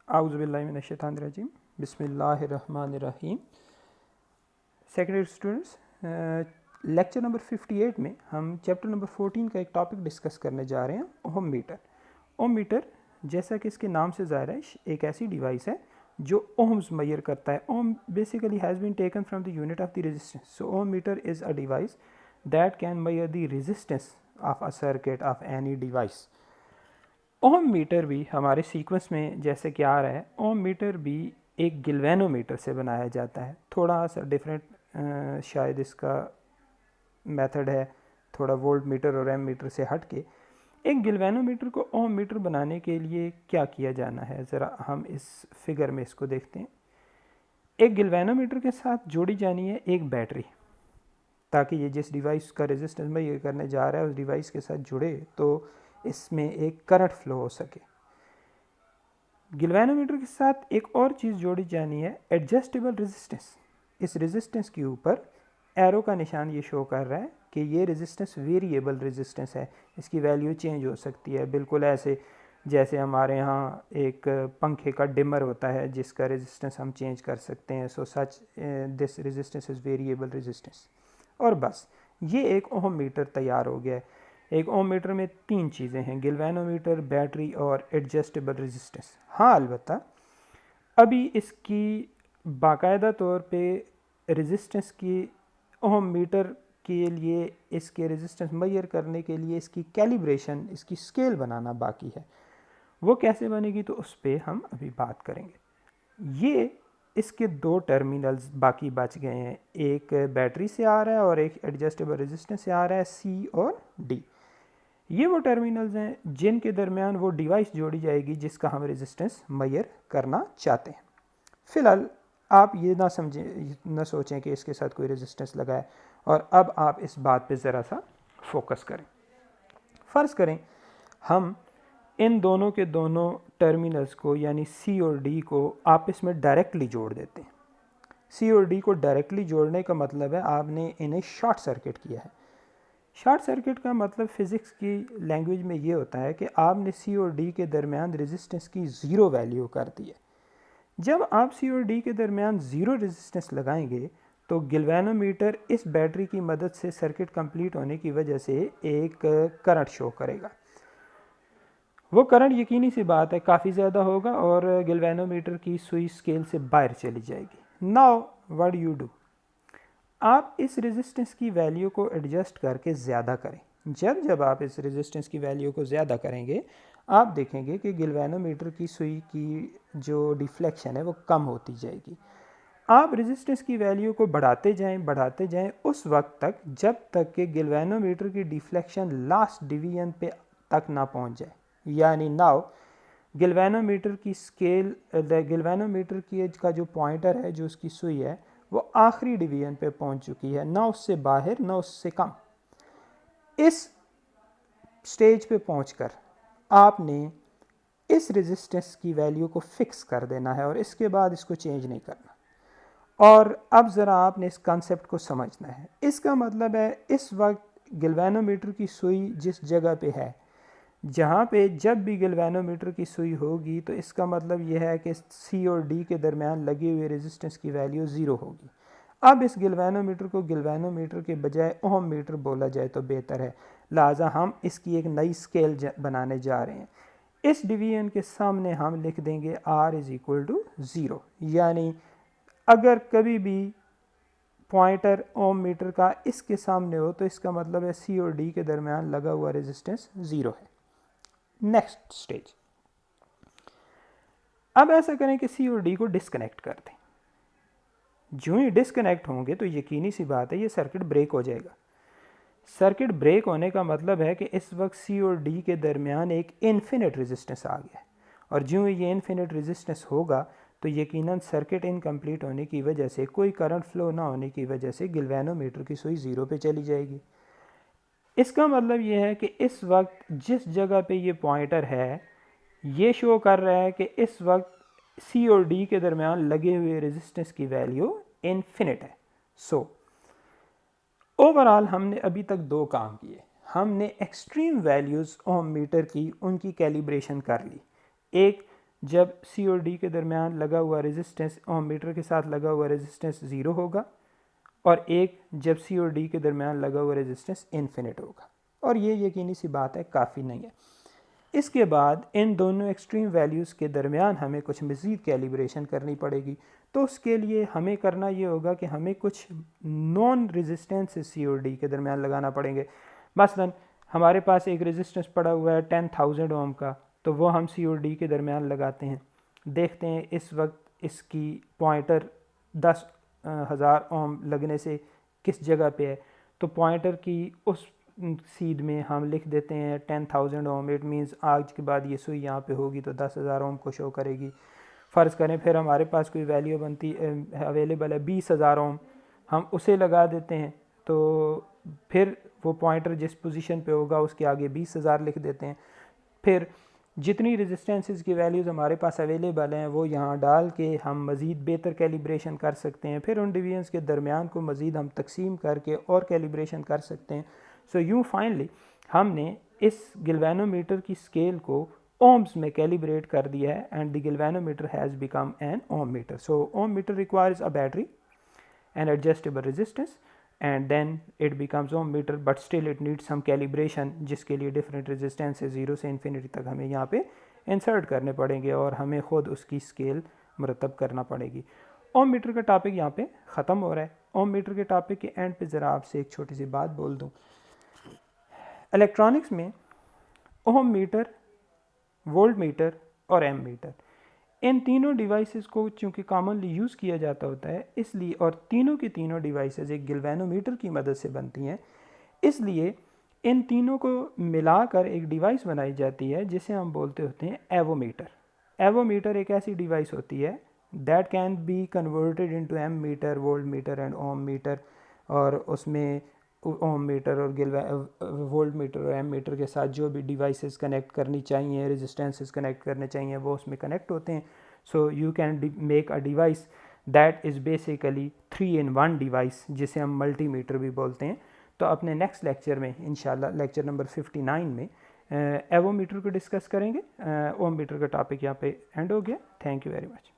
आउज़ुबिल्लाहिमिनश्शैतानिर्रजीम बिस्मिल्लाहिर्रहमानिर्रहीम। Secondary students, lecture number 58 में हम चैप्टर नंबर 14 का एक टॉपिक डिस्कस करने जा रहे हैं, ओम मीटर। ओम मीटर जैसा कि इसके नाम से ज़ाहिर है एक ऐसी डिवाइस है जो ओम्स मेजर करता है। Ohm basically has been taken from the unit of the resistance. So ohm meter is a device that can measure the resistance of a circuit of any device. Ohm meter भी हमारे sequence में जैसे कि आ रहा है, ओम meter भी एक गिल्वेनोमीटर से बनाया जाता है। थोड़ा सा डिफरेंट शायद इसका मेथड है, थोड़ा वोल्ट मीटर और एम मीटर से हट के। एक गिल्वेनोमीटर को ओम मीटर बनाने के लिए क्या किया जाना है, ज़रा हम इस फिगर में इसको देखते हैं। एक गिल्वेनोमीटर के साथ जोड़ी जानी है एक बैटरी, ताकि ये जिस डिवाइस का रेजिस्टेंस में ये करने जा रहा है उस डिवाइस के साथ जुड़े तो इसमें एक करंट फ्लो हो सके। गिल्वेनोमीटर के साथ एक और चीज़ जोड़ी जानी है, एडजस्टेबल रेजिस्टेंस। इस रेजिस्टेंस के ऊपर एरो का निशान ये शो कर रहा है कि ये रेजिस्टेंस वेरिएबल रेजिस्टेंस है, इसकी वैल्यू चेंज हो सकती है। बिल्कुल ऐसे जैसे हमारे यहाँ एक पंखे का डिमर होता है जिसका रेजिस्टेंस हम चेंज कर सकते हैं। So such this resistance is variable resistance. और बस ये एक ओम मीटर तैयार हो गया है। एक ओम मीटर में तीन चीज़ें हैं, गिल्वेनोमीटर, बैटरी और एडजस्टेबल रेजिस्टेंस। हाँ, अलबत्ता अभी इसकी बाकायदा तौर पे रेजिस्टेंस की ओम मीटर के लिए इसके रेजिस्टेंस मेजर करने के लिए इसकी कैलिब्रेशन, इसकी स्केल बनाना बाकी है। वो कैसे बनेगी तो उस पर हम अभी बात करेंगे। ये इसके दो टर्मिनल्स बाकी बच गए हैं, एक बैटरी से आ रहा है और एक एडजस्टेबल रेजिस्टेंस से आ रहा है, सी और डी। ये वो टर्मिनल्स हैं जिनके दरमियान वो डिवाइस जोड़ी जाएगी जिसका हम रेजिस्टेंस मेजर करना चाहते हैं। फ़िलहाल आप ये ना समझें, ना सोचें कि इसके साथ कोई रेजिस्टेंस लगा है, और अब आप इस बात पे ज़रा सा फोकस करें। फ़र्ज़ करें हम इन दोनों के दोनों टर्मिनल्स को यानी सी और डी को आपस में डायरेक्टली जोड़ देते हैं। सी और डी को डायरेक्टली जोड़ने का मतलब है आपने इन्हें शॉर्ट सर्किट किया है। शॉर्ट सर्किट का मतलब फ़िज़िक्स की लैंग्वेज में ये होता है कि आपने सी और डी के दरमियान रेजिस्टेंस की ज़ीरो वैल्यू कर दी है। जब आप सी और डी के दरमियान ज़ीरो रेजिस्टेंस लगाएंगे तो गिल्वेनोमीटर इस बैटरी की मदद से सर्किट कंप्लीट होने की वजह से एक करंट शो करेगा। वो करंट यकीनी सी बात है काफ़ी ज़्यादा होगा और गिल्वेनोमीटर की सुई स्केल से बाहर चली जाएगी। नाउ व्हाट यू डू, आप इस रेजिस्टेंस की वैल्यू को एडजस्ट करके ज़्यादा करें। जब आप इस रेजिस्टेंस की वैल्यू को ज़्यादा करेंगे आप देखेंगे कि गिल्वेनोमीटर की सुई की जो डिफ्लेक्शन है वो कम होती जाएगी। आप रेजिस्टेंस की वैल्यू को बढ़ाते जाएं उस वक्त तक जब तक कि गिल्वेनोमीटर की डिफ्लेक्शन लास्ट डिवीजन पे तक ना पहुंच जाए। यानी नाउ गिल्वेनोमीटर की स्केल, गिल्वेनोमीटर की का जो पॉइंटर है, जो उसकी सुई है, वो आखिरी डिवीजन पे पहुंच चुकी है, ना उससे बाहर ना उससे कम। इस स्टेज पे पहुंचकर आपने इस रेजिस्टेंस की वैल्यू को फिक्स कर देना है और इसके बाद इसको चेंज नहीं करना। और अब ज़रा आपने इस कॉन्सेप्ट को समझना है। इसका मतलब है इस वक्त गिल्वेनोमीटर की सुई जिस जगह पे है, जहाँ पे जब भी गिल्वेनोमीटर की सुई होगी तो इसका मतलब यह है कि सी और डी के दरमियान लगे हुए रेजिस्टेंस की वैल्यू ज़ीरो होगी। अब इस गिल्वेनोमीटर को गिल्वेनोमीटर के बजाय ओम मीटर बोला जाए तो बेहतर है, लिहाजा हम इसकी एक नई स्केल बनाने जा रहे हैं। इस डिवीजन के सामने हम लिख देंगे R is equal to zero. यानी अगर कभी भी पॉइंटर ओम मीटर का इसके सामने हो तो इसका मतलब है सी और डी के दरमियान लगा हुआ रेजिस्टेंस ज़ीरो है। नेक्स्ट स्टेज, अब ऐसा करें कि सी और डी को डिस्कनेक्ट कर दें। जो ही डिस्कनेक्ट होंगे तो यकीनी सी बात है ये सर्किट ब्रेक हो जाएगा। सर्किट ब्रेक होने का मतलब है कि इस वक्त सी और डी के दरमियान एक इन्फिनिट रेजिस्टेंस आ गया है, और जो ही ये इन्फिनिट रेजिस्टेंस होगा तो यकीनन सर्किट इनकम्प्लीट होने की वजह से, कोई करंट फ्लो ना होने की वजह से गिल्वेनोमीटर की सुई ज़ीरो पे चली जाएगी। इसका मतलब ये है कि इस वक्त जिस जगह पे ये पॉइंटर है ये शो कर रहा है कि इस वक्त सी और डी के दरमियान लगे हुए रेजिस्टेंस की वैल्यू इनफिनिट है। सो ओवरऑल हमने अभी तक दो काम किए। हमने एक्सट्रीम वैल्यूज़ ओम मीटर की, उनकी कैलिब्रेशन कर ली। एक जब सी और डी के दरमियान लगा हुआ रेजिस्टेंस ओम मीटर के साथ लगा हुआ रेजिस्टेंस 0 होगा, और एक जब सी और डी के दरमियान लगा हुआ रेजिस्टेंस इन्फिनिट होगा। और ये यकीनी सी बात है, काफ़ी नहीं है। इसके बाद इन दोनों एक्सट्रीम वैल्यूज़ के दरमियान हमें कुछ मज़ीद कैलिब्रेशन करनी पड़ेगी। तो उसके लिए हमें करना ये होगा कि हमें कुछ नॉन रेजिस्टेंस सी और डी के दरमियान लगाना पड़ेंगे। मसलन हमारे पास एक रेजिस्टेंस पड़ा हुआ है 10,000 ओम का, तो वो हम सी और डी के दरमियान लगाते हैं। देखते हैं इस वक्त इसकी पॉइंटर 10,000 ओम लगने से किस जगह पे है। तो पॉइंटर की उस सीध में हम लिख देते हैं 10,000 ओम। इट मीन्स आज के बाद ये सुई यहाँ पे होगी तो 10,000 ओम को शो करेगी। फ़र्ज़ करें फिर हमारे पास कोई वैल्यू बनती अवेलेबल है 20,000 ओम, हम उसे लगा देते हैं। तो फिर वो पॉइंटर जिस पोजीशन पे होगा उसके आगे 20,000 लिख देते हैं। फिर जितनी रेजिस्टेंसेस की वैल्यूज़ हमारे पास अवेलेबल हैं वो यहाँ डाल के हम मज़ीद बेहतर कैलिब्रेशन कर सकते हैं। फिर उन डिवीजन्स के दरमियान को मज़ीद हम तकसीम करके और कैलिब्रेशन कर सकते हैं। सो यूँ फाइनली हमने इस गैल्वेनोमीटर की स्केल को ohms में कैलिब्रेट कर दिया है, and the galvanometer has become an ohm meter. So ohm meter requires a battery, an adjustable resistance, and then it becomes ohm meter, but still it needs some calibration, जिसके लिए different resistance 0 से infinity तक हमें यहाँ पे insert करने पड़ेंगे और हमें ख़ुद उसकी स्केल मरतब करना पड़ेगी। ओम मीटर का टॉपिक यहाँ पे ख़त्म हो रहा है। ओम मीटर के टॉपिक के एंड पे ज़रा आपसे एक छोटी सी बात बोल दूँ। इलेक्ट्रॉनिक्स में ओम मीटर, वोल्ट मीटर और एम मीटर, इन तीनों डिवाइसेस को चूँकि कॉमनली यूज़ किया जाता होता है, इसलिए और तीनों की तीनों डिवाइसेस एक गैल्वेनोमीटर की मदद से बनती हैं, इसलिए इन तीनों को मिलाकर एक डिवाइस बनाई जाती है जिसे हम बोलते होते हैं एवोमीटर। एवोमीटर एक ऐसी डिवाइस होती है that can be converted into ammeter, voltmeter and ohmmeter, और उसमें ओम मीटर और वोल्ट मीटर और एम मीटर के साथ जो भी डिवाइसेस कनेक्ट करनी चाहिए, रेजिस्टेंसेस कनेक्ट करने चाहिए, वो उसमें कनेक्ट होते हैं। So you can make a device that is basically 3-in-1 device, जिसे हम मल्टीमीटर भी बोलते हैं। तो अपने नेक्स्ट लेक्चर में इंशाल्लाह लेक्चर नंबर 59 में एवोमीटर को डिस्कस करेंगे। ओम मीटर का टॉपिक यहाँ पे एंड हो गया। Thank you very much.